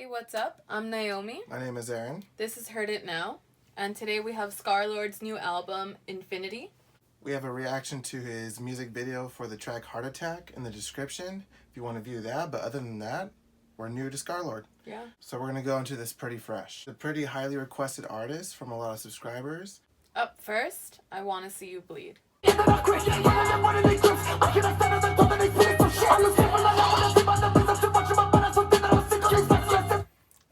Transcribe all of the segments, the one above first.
Hey, what's up? I'm Naomi. My name is Aaron. This is Heard It Now. And today we have Scarlxrd's new album, Infinity. We have a reaction to his music video for the track Heart Attack in the description if you want to view that. But other than that, we're new to Scarlxrd. Yeah. So we're going to go into this pretty fresh. A pretty highly requested artist from a lot of subscribers. Up first, I Want to See You Bleed.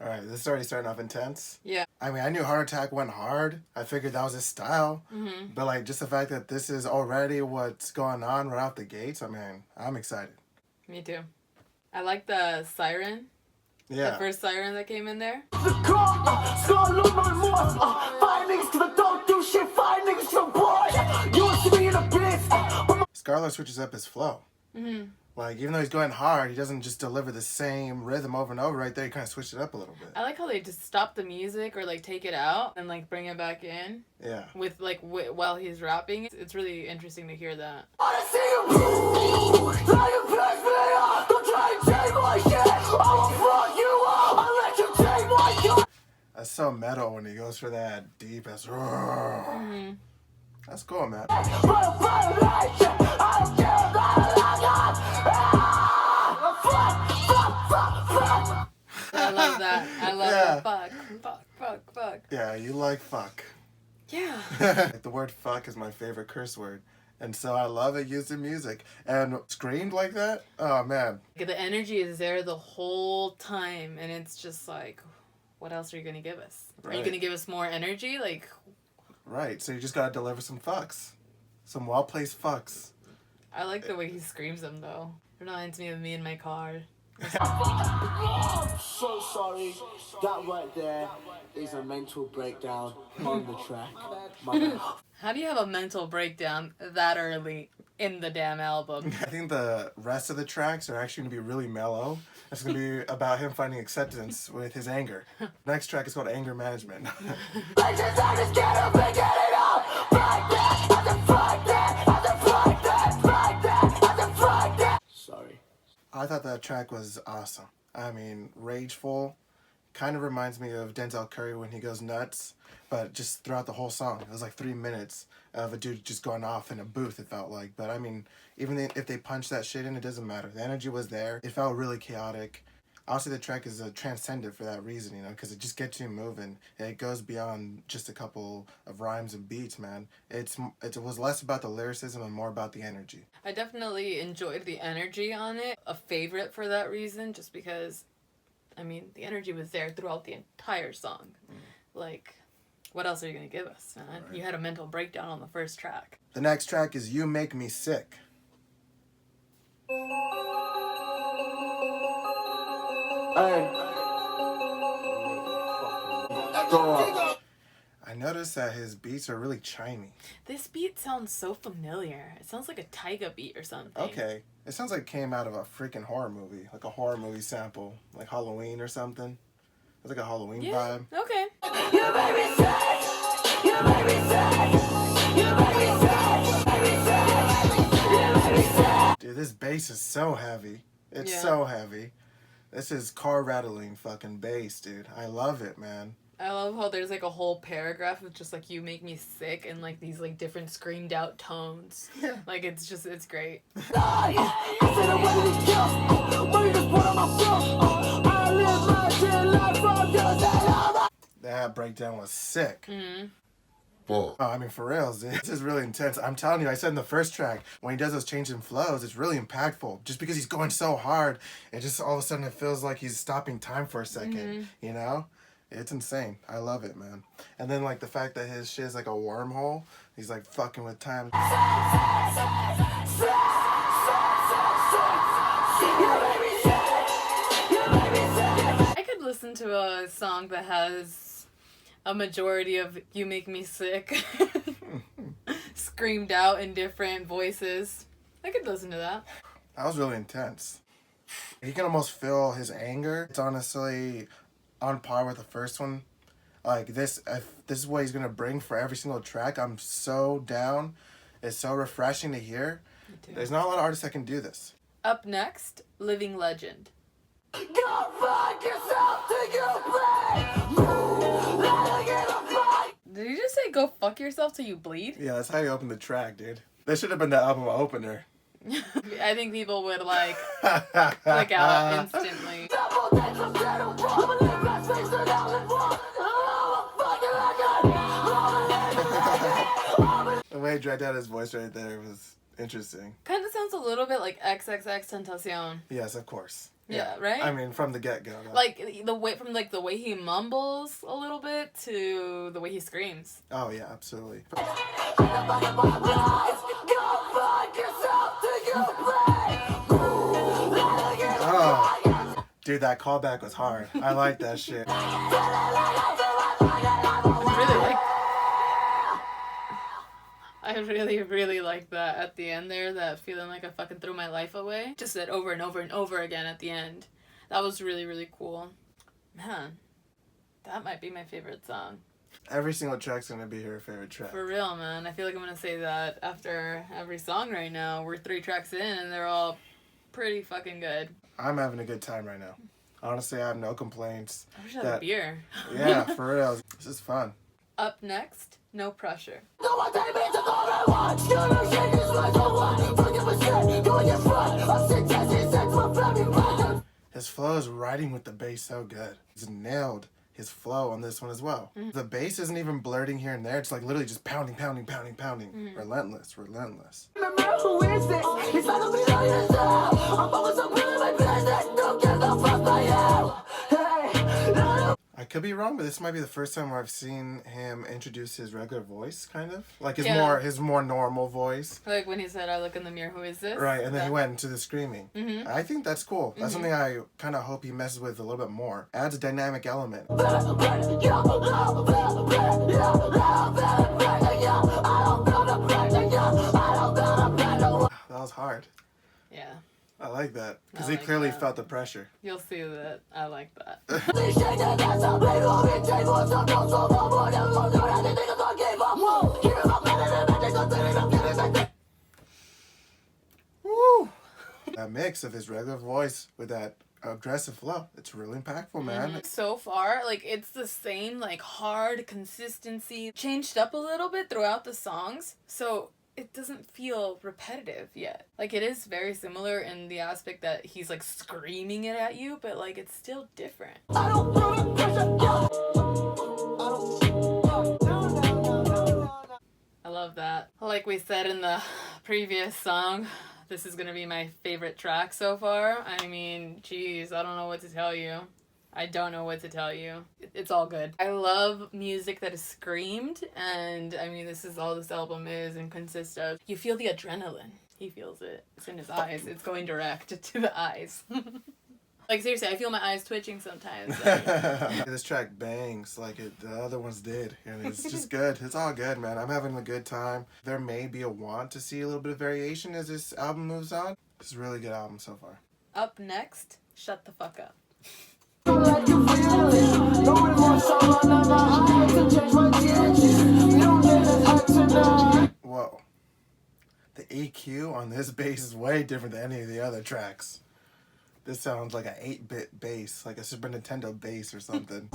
Alright, this is already starting off intense. Yeah. I mean, I knew Heart Attack went hard. I figured that was his style. Mm-hmm. But like, just the fact that this is already what's going on right off the gates, I mean, I'm excited. Me too. I like the siren. Yeah. The first siren that came in there. Scarlxrd switches up his flow. Mm-hmm. Like, even though he's going hard, he doesn't just deliver the same rhythm over and over. Right there, he kind of switched it up a little bit. I like how they just stop the music or like take it out and like bring it back in. Yeah. With like while he's rapping. It's really interesting to hear that. That's so metal when he goes for that deep ass. Mm-hmm. That's cool, man. I love that. I love the fuck. Yeah, you like fuck. Yeah. The word fuck is my favorite curse word. And so I love it used in music. And screamed like that? Oh, man. The energy is there the whole time. And it's just like, what else are you going to give us? Are you going to give us more energy? Like... Right, so you just gotta deliver some fucks. Some well-placed fucks. I like the way he screams them, though. It reminds me of me in my car. I'm so sorry. That right there is a mental breakdown on the track. How do you have a mental breakdown that early in the damn album? I think the rest of the tracks are actually going to be really mellow. It's going to be about him finding acceptance with his anger. Next track is called Anger Management. Sorry. I thought that track was awesome. I mean, rageful. Kind of reminds me of Denzel Curry when he goes nuts, but just throughout the whole song. It was like 3 minutes of a dude just going off in a booth, it felt like. But I mean, even if they punch that shit in, it doesn't matter. The energy was there. It felt really chaotic. Honestly, the track is transcendent for that reason, you know, because it just gets you moving. It goes beyond just a couple of rhymes and beats, man. It was less about the lyricism and more about the energy. I definitely enjoyed the energy on it. A favorite for that reason, just because, I mean, the energy was there throughout the entire song. Like, what else are you going to give us, man? Right. You had a mental breakdown on the first track. The next track is You Make Me Sick. Hey. I noticed that his beats are really chimey. This beat sounds so familiar. It sounds like a Tyga beat or something. Okay. It sounds like it came out of a freaking horror movie. Like a horror movie sample. Like Halloween or something. It's like a Halloween vibe. Okay. You make me sick. You make me sick. You make me sick. You make me sick. Dude, this bass is so heavy. It's so heavy. This is car rattling fucking bass, dude. I love it, man. I love how there's like a whole paragraph of just like you make me sick and like these like different screamed out tones. Yeah. Like it's great. That breakdown was sick. Mm-hmm. Oh, I mean, for reals, dude. This is really intense. I'm telling you, I said in the first track, when he does those changing flows, it's really impactful. Just because he's going so hard, it just all of a sudden it feels like he's stopping time for a second, you know? It's insane. I love it, man. And then, like, the fact that his shit is like a wormhole, he's like fucking with time. I could listen to a song that has a majority of You Make Me Sick screamed out in different voices. I could listen to that. That was really intense. You can almost feel his anger. It's honestly on par with the first one. Like this, if this is what he's gonna bring for every single track, I'm so down. It's so refreshing to hear. There's not a lot of artists that can do this. Up next, Living Legend. Go fuck yourself to fuck yourself till you bleed. Yeah, that's how you open the track, dude. This should have been the album opener. I think people would like click out instantly. The way he dragged out his voice right there was interesting. Kind of sounds a little bit like XXX Tentacion. Yes, of course. Yeah, right? I mean, from the get-go. Like the way he mumbles a little bit to the way he screams. Oh yeah, absolutely. Oh, dude, that callback was hard. I like that shit. I really like that at the end there, that feeling like I fucking threw my life away. Just that over and over and over again at the end. That was really, really cool. Man, that might be my favorite song. Every single track's gonna be her favorite track. For real, man. I feel like I'm gonna say that after every song right now. We're 3 tracks in and they're all pretty fucking good. I'm having a good time right now. Honestly, I have no complaints. I wish I had a beer. Yeah, for real. This is fun. Up next, No Pressure. His flow is riding with the bass so good. He's nailed his flow on this one as well. The bass isn't even blurting here and there. It's like literally just pounding, pounding, pounding, pounding. Relentless, relentless. Who is this? He's not gonna be on yourself. I'm always so good at my business. Don't give a fuck by you. Hey, no. I could be wrong, but this might be the first time where I've seen him introduce his regular voice, kind of. Like his more normal voice. Like when he said, I look in the mirror, who is this? Right, and then he went into the screaming. I think that's cool. That's something I kind of hope he messes with a little bit more. Adds a dynamic element. That was hard. Yeah. I like that. Because I he like clearly that. felt the pressure. You'll see that I like that. Woo! That mix of his regular voice with that aggressive flow, it's really impactful, man. So far, like, it's the same, like, hard consistency, changed up a little bit throughout the songs, so it doesn't feel repetitive yet. Like, it is very similar in the aspect that he's, like, screaming it at you, but, like, it's still different. I love that. Like we said in the previous song, this is gonna be my favorite track so far. I mean, geez, I don't know what to tell you. I don't know what to tell you. It's all good. I love music that is screamed, and I mean, this is all this album is and consists of. You feel the adrenaline. He feels it. It's in his eyes. It's going direct to the eyes. Like, seriously, I feel my eyes twitching sometimes. This track bangs like the other ones did, and it's just good. It's all good, man. I'm having a good time. There may be a want to see a little bit of variation as this album moves on. It's a really good album so far. Up next, Shut the Fuck Up. Whoa. The EQ on this bass is way different than any of the other tracks. This sounds like an 8-bit bass, like a Super Nintendo bass or something.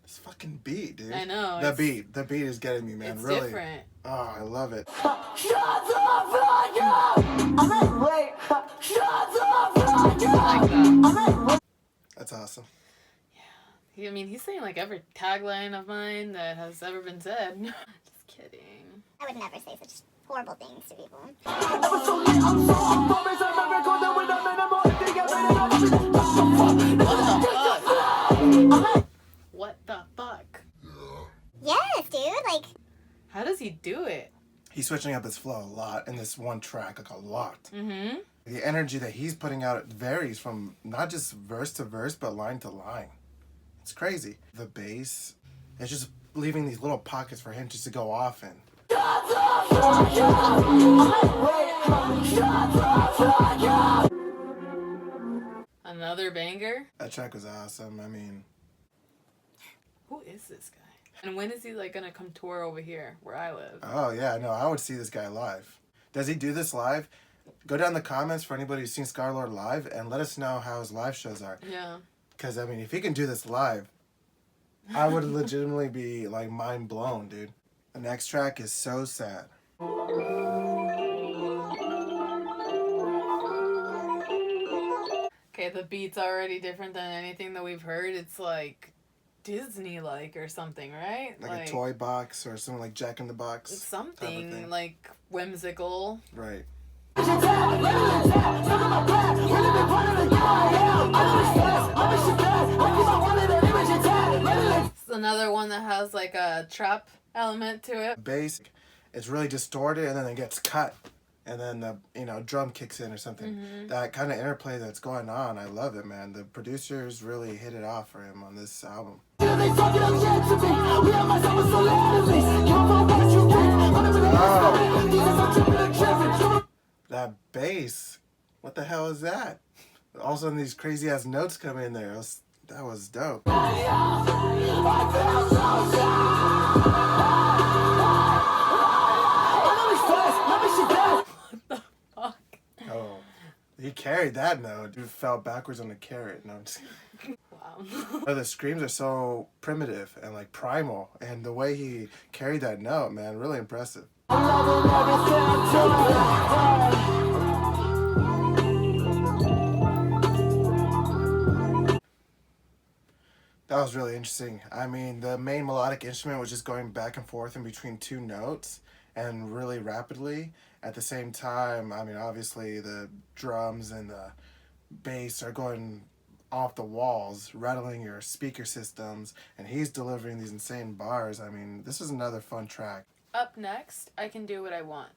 This fucking beat, dude. I know. The beat is getting me, man. It's really. different. Oh, I love it. That's awesome. I mean, he's saying like every tagline of mine that has ever been said. Just kidding. I would never say such horrible things to people. What the fuck? Yes, dude, like... How does he do it? He's switching up his flow a lot in this one track, like a lot. Mm-hmm. The energy that he's putting out varies from not just verse to verse, but line to line. It's crazy. The bass is just leaving these little pockets for him just to go off in. Another banger? That track was awesome. I mean, Who is this guy? And when is he like gonna come tour over here where I live? oh yeah, no, I would see this guy live. Does he do this live? Go down in the comments for anybody who's seen Scarlxrd live and let us know how his live shows are. Yeah. Because, I mean, if he can do this live, I would legitimately be, like, mind blown, dude. The next track is So Sad. Okay, the beat's already different than anything that we've heard. It's like Disney-like or something, right? Like a toy box or something like Jack in the Box. It's type of something thing. like whimsical. Right. It's another one that has like a trap element to it. Bass, it's really distorted and then it gets cut. And then the drum kicks in or something. That kind of interplay that's going on, I love it, man. The producers really hit it off for him on this album. Oh. That bass, what the hell is that? All of a sudden these crazy ass notes come in there. That was dope. Oh, he carried that note. Dude fell backwards on the carrot. No, I'm just kidding. Wow. The screams are so primitive and like primal, and the way he carried that note, man, really impressive. That was really interesting. I mean, the main melodic instrument was just going back and forth in between two notes and really rapidly. At the same time, I mean, obviously the drums and the bass are going off the walls, rattling your speaker systems, and he's delivering these insane bars. I mean, this is another fun track. Up next, I Can Do What I Want.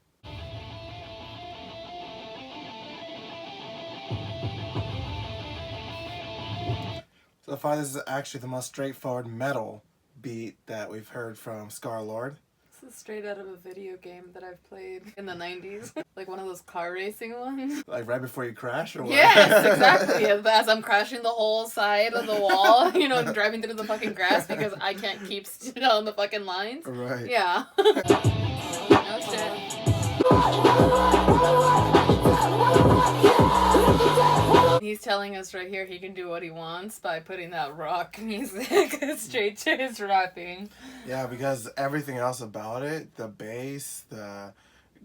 So far, this is actually the most straightforward metal beat that we've heard from Scarlxrd. This is straight out of a video game that I've played in the 90s. Like one of those car racing ones. Like right before you crash or what? Yes, exactly. As I'm crashing the whole side of the wall, and driving through the fucking grass because I can't keep still on the fucking lines. Right. Yeah. No shit. He's telling us right here he can do what he wants by putting that rock music straight to his rapping. Yeah, because everything else about it, the bass, the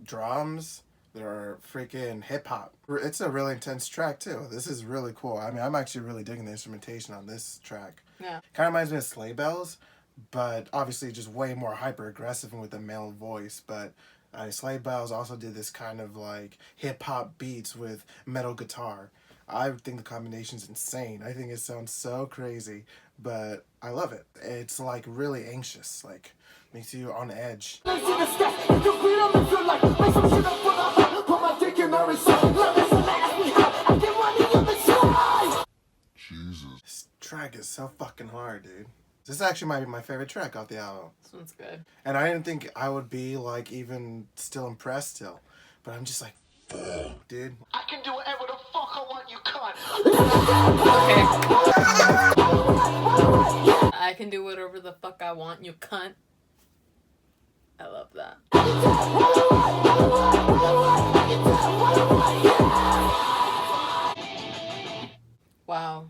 drums, they're freaking hip-hop. It's a really intense track, too. This is really cool. I mean, I'm actually really digging the instrumentation on this track. Yeah. Kind of reminds me of Sleigh Bells, but obviously just way more hyper-aggressive and with a male voice. But Sleigh Bells also did this kind of like hip-hop beats with metal guitar. I think the combination's insane. I think it sounds so crazy, but I love it. It's like really anxious, like makes you on edge. Jesus. This track is so fucking hard, dude. This actually might be my favorite track off the album. This one's good. And I didn't think I would be like even still impressed still, but I'm just like, dude. I can do whatever the fuck I want, you cunt. Okay. I can do whatever the fuck I want, you cunt. I love that. Wow.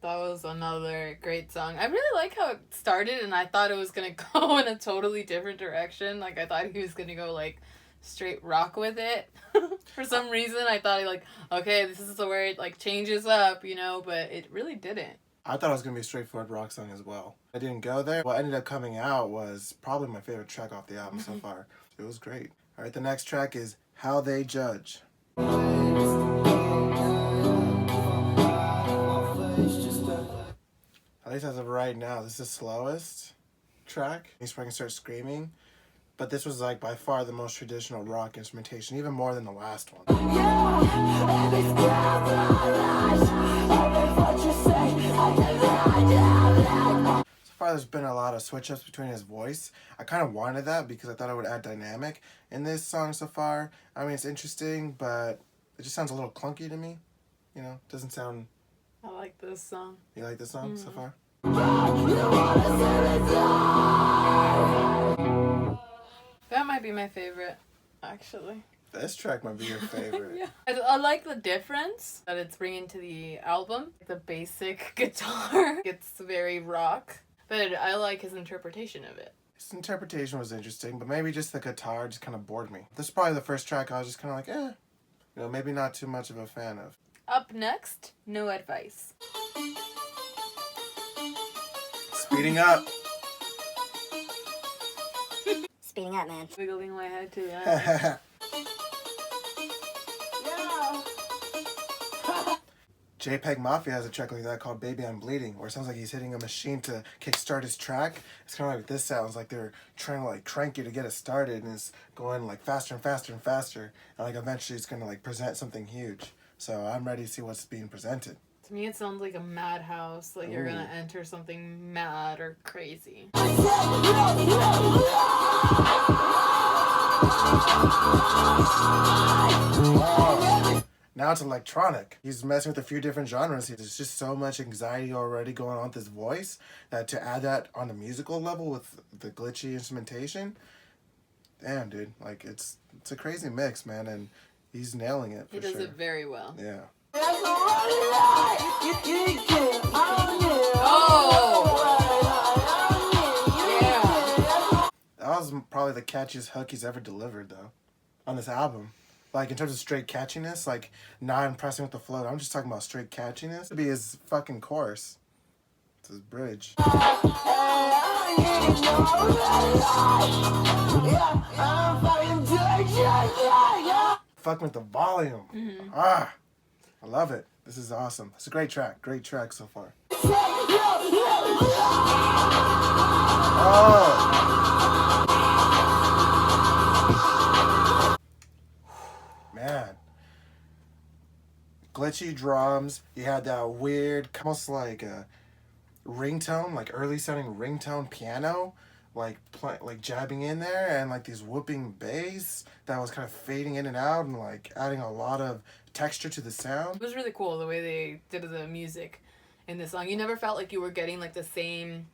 That was another great song. I really like how it started, and I thought it was going to go in a totally different direction. Like, I thought he was going to go, like, straight rock with it. For some reason, I thought, like, okay, this is where it, like, changes up, but it really didn't. I thought it was going to be a straightforward rock song as well. I didn't go there. What ended up coming out was probably my favorite track off the album so far. It was great. All right, the next track is How They Judge. At least as of right now, this is the slowest track. He's probably going to start screaming. But this was like by far the most traditional rock instrumentation, even more than the last one. So far there's been a lot of switch-ups between his voice. I kind of wanted that because I thought it would add dynamic in this song so far. I mean, it's interesting, but it just sounds a little clunky to me. Doesn't sound... I like this song. You like this song so far? That might be my favorite, actually. This track might be your favorite. Yeah. I like the difference that it's bringing to the album. The basic guitar, it's very rock, but I like his interpretation of it. His interpretation was interesting, but maybe just the guitar just kind of bored me. This is probably the first track I was just kind of like, maybe not too much of a fan of. Up next, No Advice. Speeding up. Speeding up, man. Wiggling my head to that. JPEG Mafia has a track like that called Baby I'm Bleeding, where it sounds like he's hitting a machine to kickstart his track. It's kind of like this sounds like they're trying to like crank you to get it started, and it's going like faster and faster and faster, and like eventually it's gonna like present something huge. So I'm ready to see what's being presented. To me, it sounds like a madhouse. Like you're gonna enter something mad or crazy. Now it's electronic. He's messing with a few different genres. There's just so much anxiety already going on with his voice that to add that on a musical level with the glitchy instrumentation, damn, dude, like it's a crazy mix, man, and he's nailing it for He does sure. it very well. Yeah. Oh! That was probably the catchiest hook he's ever delivered, though, on this album. Like, in terms of straight catchiness, like, not impressing with the flow. I'm just talking about straight catchiness. It'd be his fucking chorus. It's his bridge. Fuck with the volume. I love it. This is awesome. It's a great track. Great track so far. Oh! Man. Glitchy drums. You had that weird, almost like a ringtone, like early sounding ringtone piano, like jabbing in there, and like these whooping bass that was kind of fading in and out and like adding a lot of texture to the sound. It was really cool the way they did the music in this song. You never felt like you were getting like the same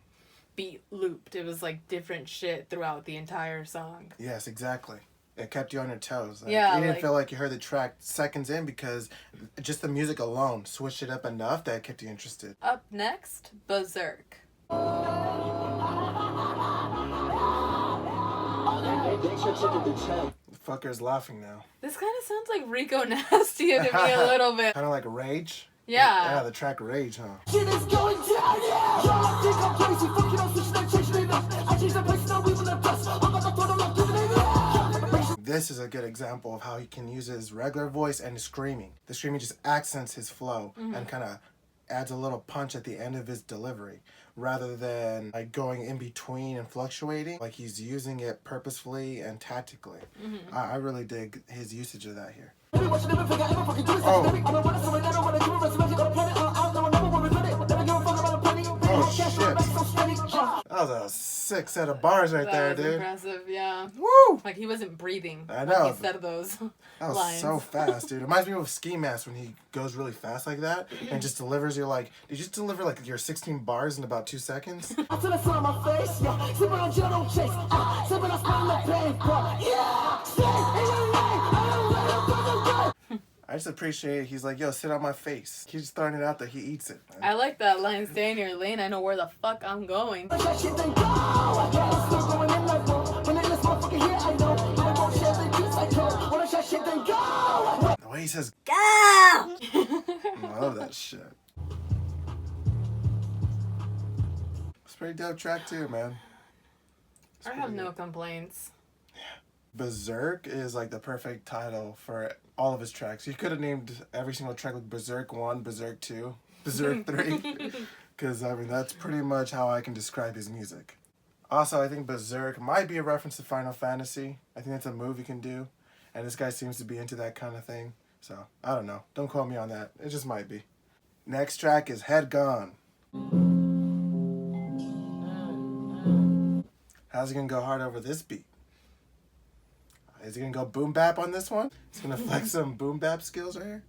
beat looped. It was like different shit throughout the entire song. Yes, exactly. It kept you on your toes. Like, Yeah, you didn't like- feel like you heard the track seconds in because just the music alone switched it up enough that it kept you interested. Up next, Berserk. The fucker's laughing now. This kind of sounds like Rico Nasty to me a little bit. Kind of like Rage. Yeah. Yeah, the track Rage, huh? Shit is going down, yeah. Y'all think I'm crazy, fucking on switching and changing it up. I changed the place, now we will impress. I'm about to throw them up, giving it up. This is a good example of how he can use his regular voice and his screaming. The screaming just accents his flow and kind of adds a little punch at the end of his delivery rather than like going in between and fluctuating. Like he's using it purposefully and tactically. I really dig his usage of that here. Oh shit. That was a sick set of bars right there, That was dude. impressive, yeah. Woo! Like he wasn't breathing. I When know. he said those That was lines. so fast, dude. It reminds me of Ski Mask when he goes really fast like that and just delivers. You're like, did you just deliver like your 16 bars in about 2 seconds? I tell the sun on my face, yeah. Sipping on gin, don't chase. Sipping on smell the pain, yeah. Stay in your lane, I don't let it fucking go. I just appreciate he's like, yo, sit on my face. He's just throwing it out there. He eats it, man. I like that line, stay in your lane, I know where the fuck I'm going. That shit then go. I can't stop going in like boom. When it is motherfucking here, I know. I won't share the juice I told. When I shut shit then go. The way he says, Go! I love that shit. It's a pretty dope track too, man. It's I pretty have no good. complaints. Berserk is like the perfect title for all of his tracks. You could have named every single track like Berserk 1, Berserk 2, Berserk 3. Because, I mean, that's pretty much how I can describe his music. Also, I think Berserk might be a reference to Final Fantasy. I think that's a move you can do. And this guy seems to be into that kind of thing. So, I don't know. Don't quote me on that. It just might be. Next track is Head Gone. How's he going to go hard over this beat? Is he going to go boom bap on this one? He's going to flex some boom bap skills right here.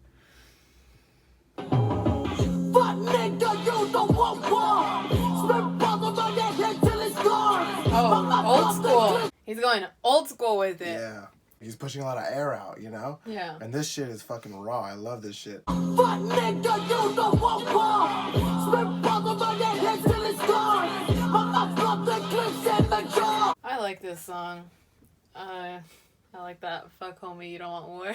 Fuck nigga, you don't want war. Spit bubble on your head till it's gone. Oh, old school. He's going old school with it. Yeah. He's pushing a lot of air out, you know? Yeah. And this shit is fucking raw. I love this shit. Fuck nigga, you don't want war. Spit bubble on your head till it's gone. Mama flop the clips in the jaw. I like this song. I like that. Fuck homie, you don't want war.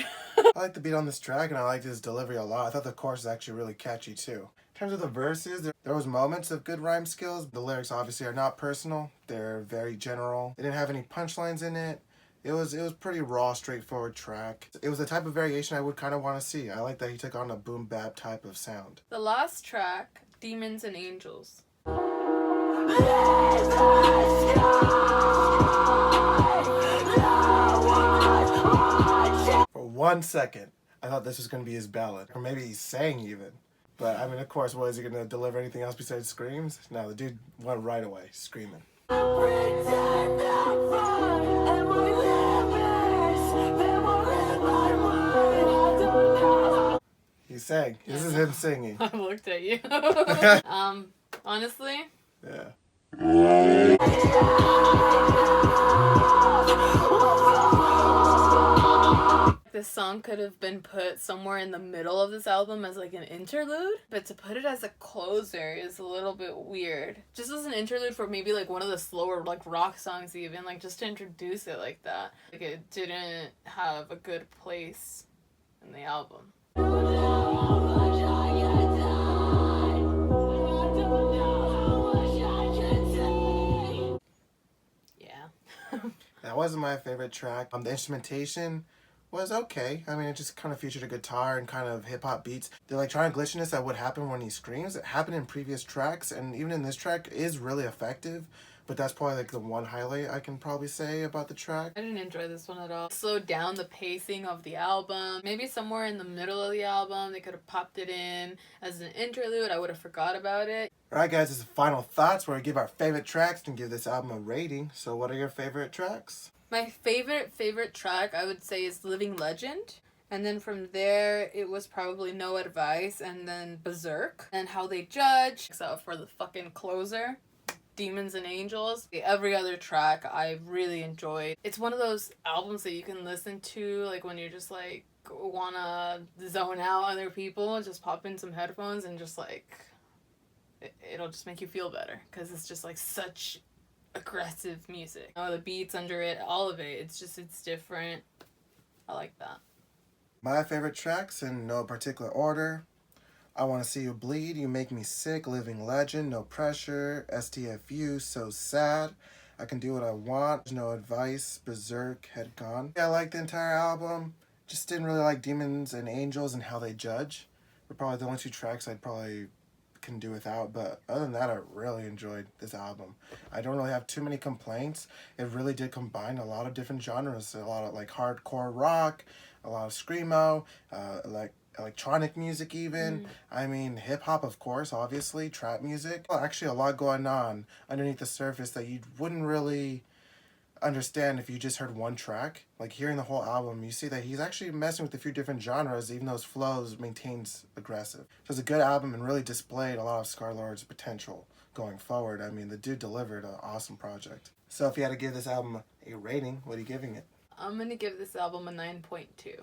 I like the beat on this track, and I like his delivery a lot. I thought the chorus is actually really catchy, too. In terms of the verses, there was moments of good rhyme skills. The lyrics obviously are not personal. They're very general. They didn't have any punchlines in it. It was pretty raw, straightforward track. It was the type of variation I would kind of want to see. I like that he took on a boom bap type of sound. The last track, Demons and Angels. For 1 second, I thought this was going to be his ballad. Or maybe he's sang even. But, I mean, of course, what, is he going to deliver anything else besides screams? No, the dude went right away, screaming. He sang. This is him singing. I looked at you. Honestly, Yeah. this song could have been put somewhere in the middle of this album as like an interlude, but to put it as a closer is a little bit weird. Just as an interlude for maybe like one of the slower like rock songs even, like just to introduce it like that. Like it didn't have a good place in the album. Yeah. That wasn't my favorite track. The instrumentation was okay. I mean, it just kind of featured a guitar and kind of hip-hop beats. The electronic glitchiness that would happen when he screams, it happened in previous tracks, and even in this track is really effective. But that's probably like the one highlight I can probably say about the track. I didn't enjoy this one at all. Slowed down the pacing of the album. Maybe somewhere in the middle of the album they could have popped it in as an interlude. I would have forgot about it. Alright guys, this is final thoughts where we give our favorite tracks and give this album a rating. So what are your favorite tracks? My favorite track I would say is Living Legend. And then from there, it was probably No Advice and then Berserk. And How They Judge, except for the fucking closer. Demons and Angels. Every other track I really enjoyed. It's one of those albums that you can listen to like when you're just like wanna zone out other people, just pop in some headphones and just like it'll just make you feel better because it's just like such aggressive music. Oh, the beats under it, all of it, it's different. I like that. My favorite tracks in no particular order. I Want to See You Bleed, You Make Me Sick, Living Legend, No Pressure, STFU, So Sad, I Can Do What I Want, No Advice, Berserk, Head Gone. I like the entire album, just didn't really like Demons and Angels and How They Judge. They're probably the only two tracks I'd probably can do without, but other than that, I really enjoyed this album. I don't really have too many complaints. It really did combine a lot of different genres, a lot of like hardcore rock, a lot of screamo, like electronic music even. I mean, hip-hop, of course, obviously, trap music. Well, actually, a lot going on underneath the surface that you wouldn't really understand if you just heard one track. Like, hearing the whole album, you see that he's actually messing with a few different genres, even though his flows maintains aggressive. So it's a good album and really displayed a lot of Scarlxrd's potential going forward. I mean, the dude delivered an awesome project. So if you had to give this album a rating, what are you giving it? I'm gonna give this album a 9.2.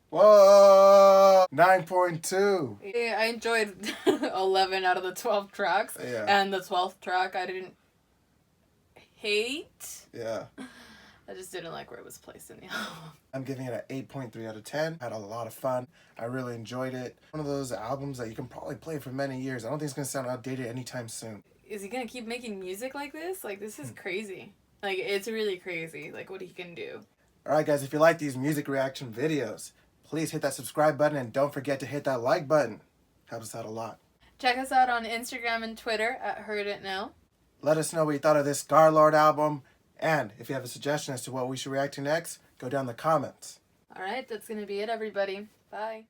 Whoa! 9.2! Yeah, I enjoyed 11 out of the 12 tracks. Yeah. And the 12th track I didn't hate. Yeah. I just didn't like where it was placed in the album. I'm giving it an 8.3 out of 10. Had a lot of fun. I really enjoyed it. One of those albums that you can probably play for many years. I don't think it's going to sound outdated anytime soon. Is he gonna keep making music like this? Like, this is crazy. Like, it's really crazy, like, what he can do. Alright guys, if you like these music reaction videos, please hit that subscribe button and don't forget to hit that like button. Helps us out a lot. Check us out on Instagram and Twitter at hearditnow. Let us know what you thought of this Scarlxrd album. And if you have a suggestion as to what we should react to next, go down in the comments. Alright, that's gonna be it, everybody. Bye.